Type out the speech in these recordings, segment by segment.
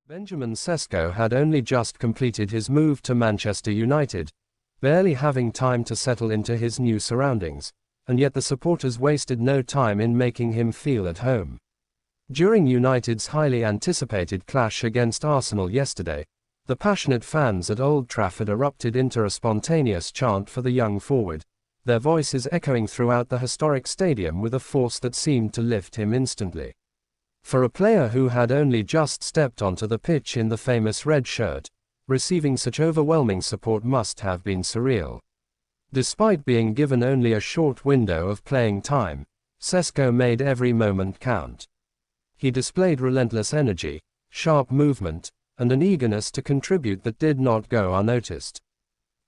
Benjamin Sesko had only just completed his move to Manchester United, barely having time to settle into his new surroundings, and yet the supporters wasted no time in making him feel at home. During United's highly anticipated clash against Arsenal yesterday, the passionate fans at Old Trafford erupted into a spontaneous chant for the young forward, their voices echoing throughout the historic stadium with a force that seemed to lift him instantly. For a player who had only just stepped onto the pitch in the famous red shirt, receiving such overwhelming support must have been surreal. Despite being given only a short window of playing time, Sesko made every moment count. He displayed relentless energy, sharp movement, and an eagerness to contribute that did not go unnoticed.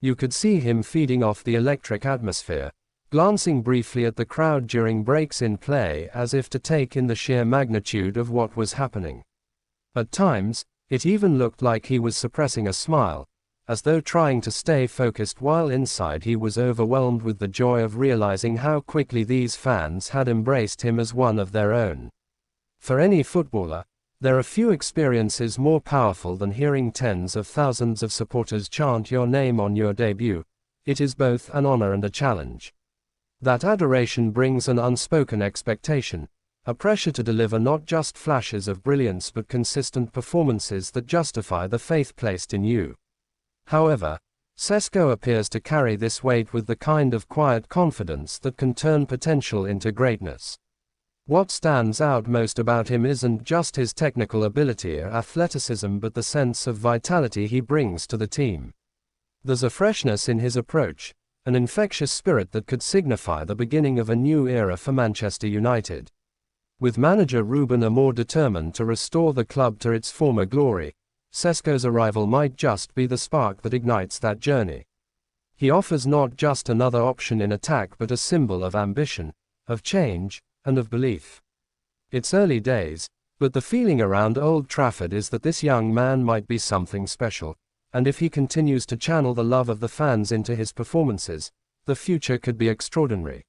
You could see him feeding off the electric atmosphere, glancing briefly at the crowd during breaks in play as if to take in the sheer magnitude of what was happening. At times, it even looked like he was suppressing a smile, as though trying to stay focused while inside he was overwhelmed with the joy of realizing how quickly these fans had embraced him as one of their own. For any footballer, there are few experiences more powerful than hearing tens of thousands of supporters chant your name on your debut. It is both an honor and a challenge. That adoration brings an unspoken expectation, a pressure to deliver not just flashes of brilliance but consistent performances that justify the faith placed in you. However, Sesko appears to carry this weight with the kind of quiet confidence that can turn potential into greatness. What stands out most about him isn't just his technical ability or athleticism but the sense of vitality he brings to the team. There's a freshness in his approach, an infectious spirit that could signify the beginning of a new era for Manchester United. With manager Ruben Amorim determined to restore the club to its former glory, Sesko's arrival might just be the spark that ignites that journey. He offers not just another option in attack but a symbol of ambition, of change, and of belief. It's early days, but the feeling around Old Trafford is that this young man might be something special, and if he continues to channel the love of the fans into his performances, the future could be extraordinary.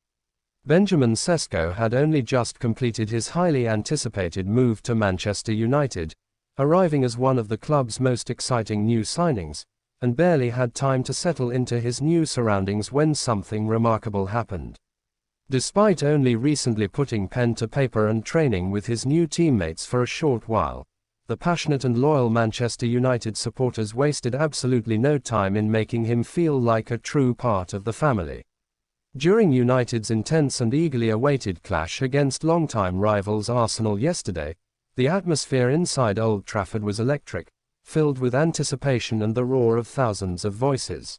Benjamin Sesko had only just completed his highly anticipated move to Manchester United, arriving as one of the club's most exciting new signings, and barely had time to settle into his new surroundings when something remarkable happened. Despite only recently putting pen to paper and training with his new teammates for a short while, the passionate and loyal Manchester United supporters wasted absolutely no time in making him feel like a true part of the family. During United's intense and eagerly awaited clash against longtime rivals Arsenal yesterday, the atmosphere inside Old Trafford was electric, filled with anticipation and the roar of thousands of voices.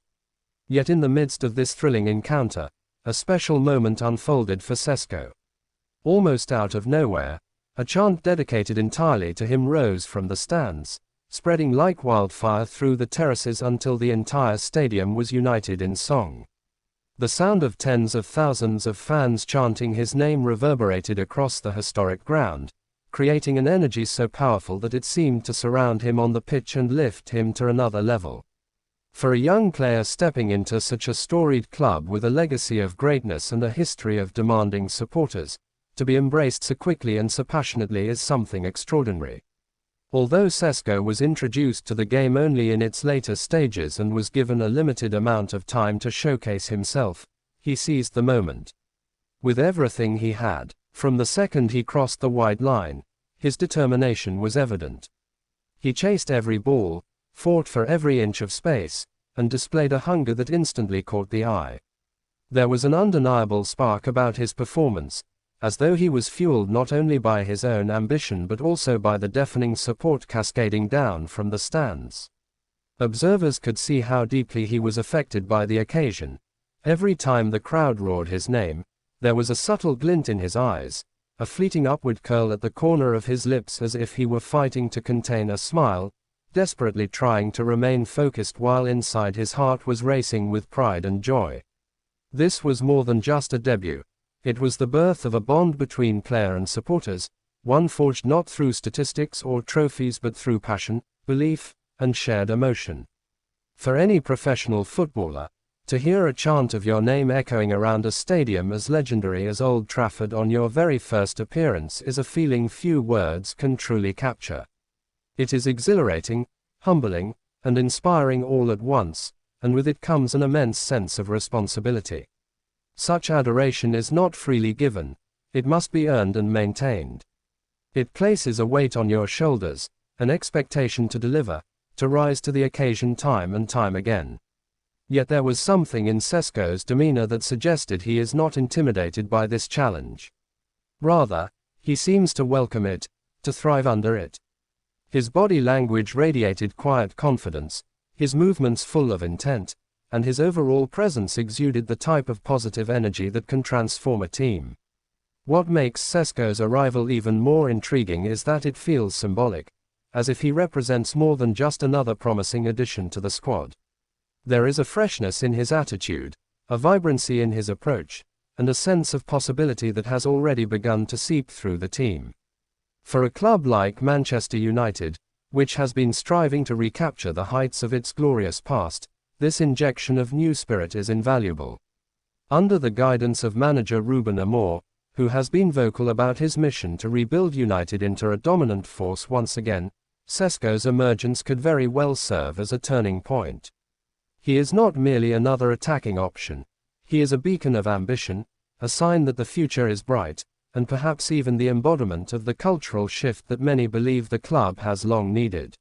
Yet in the midst of this thrilling encounter, a special moment unfolded for Sesko. Almost out of nowhere, a chant dedicated entirely to him rose from the stands, spreading like wildfire through the terraces until the entire stadium was united in song. The sound of tens of thousands of fans chanting his name reverberated across the historic ground, creating an energy so powerful that it seemed to surround him on the pitch and lift him to another level. For a young player stepping into such a storied club with a legacy of greatness and a history of demanding supporters, to be embraced so quickly and so passionately is something extraordinary. Although Sesko was introduced to the game only in its later stages and was given a limited amount of time to showcase himself, he seized the moment. With everything he had, from the second he crossed the white line, his determination was evident. He chased every ball, fought for every inch of space, and displayed a hunger that instantly caught the eye. There was an undeniable spark about his performance, as though he was fueled not only by his own ambition but also by the deafening support cascading down from the stands. Observers could see how deeply he was affected by the occasion. Every time the crowd roared his name, there was a subtle glint in his eyes, a fleeting upward curl at the corner of his lips as if he were fighting to contain a smile, desperately trying to remain focused while inside his heart was racing with pride and joy. This was more than just a debut. It was the birth of a bond between player and supporters, one forged not through statistics or trophies but through passion, belief, and shared emotion. For any professional footballer, to hear a chant of your name echoing around a stadium as legendary as Old Trafford on your very first appearance is a feeling few words can truly capture. It is exhilarating, humbling, and inspiring all at once, and with it comes an immense sense of responsibility. Such adoration is not freely given, it must be earned and maintained. It places a weight on your shoulders, an expectation to deliver, to rise to the occasion time and time again. Yet there was something in Sesko's demeanor that suggested he is not intimidated by this challenge. Rather, he seems to welcome it, to thrive under it. His body language radiated quiet confidence, his movements full of intent, and his overall presence exuded the type of positive energy that can transform a team. What makes Sesko's arrival even more intriguing is that it feels symbolic, as if he represents more than just another promising addition to the squad. There is a freshness in his attitude, a vibrancy in his approach, and a sense of possibility that has already begun to seep through the team. For a club like Manchester United, which has been striving to recapture the heights of its glorious past, this injection of new spirit is invaluable. Under the guidance of manager Ruben Amorim, who has been vocal about his mission to rebuild United into a dominant force once again, Sesko's emergence could very well serve as a turning point. He is not merely another attacking option. He is a beacon of ambition, a sign that the future is bright, and perhaps even the embodiment of the cultural shift that many believe the club has long needed.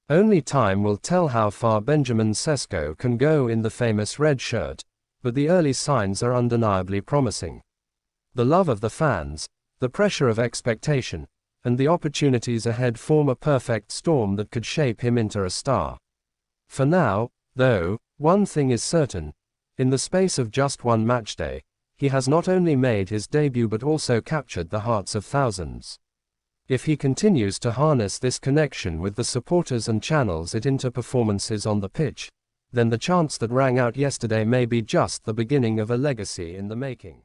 Only time will tell how far Benjamin Sesko can go in the famous red shirt, but the early signs are undeniably promising. The love of the fans, the pressure of expectation, and the opportunities ahead form a perfect storm that could shape him into a star. For now, though, one thing is certain: in the space of just one matchday, he has not only made his debut but also captured the hearts of thousands. If he continues to harness this connection with the supporters and channels it into performances on the pitch, then the chants that rang out yesterday may be just the beginning of a legacy in the making.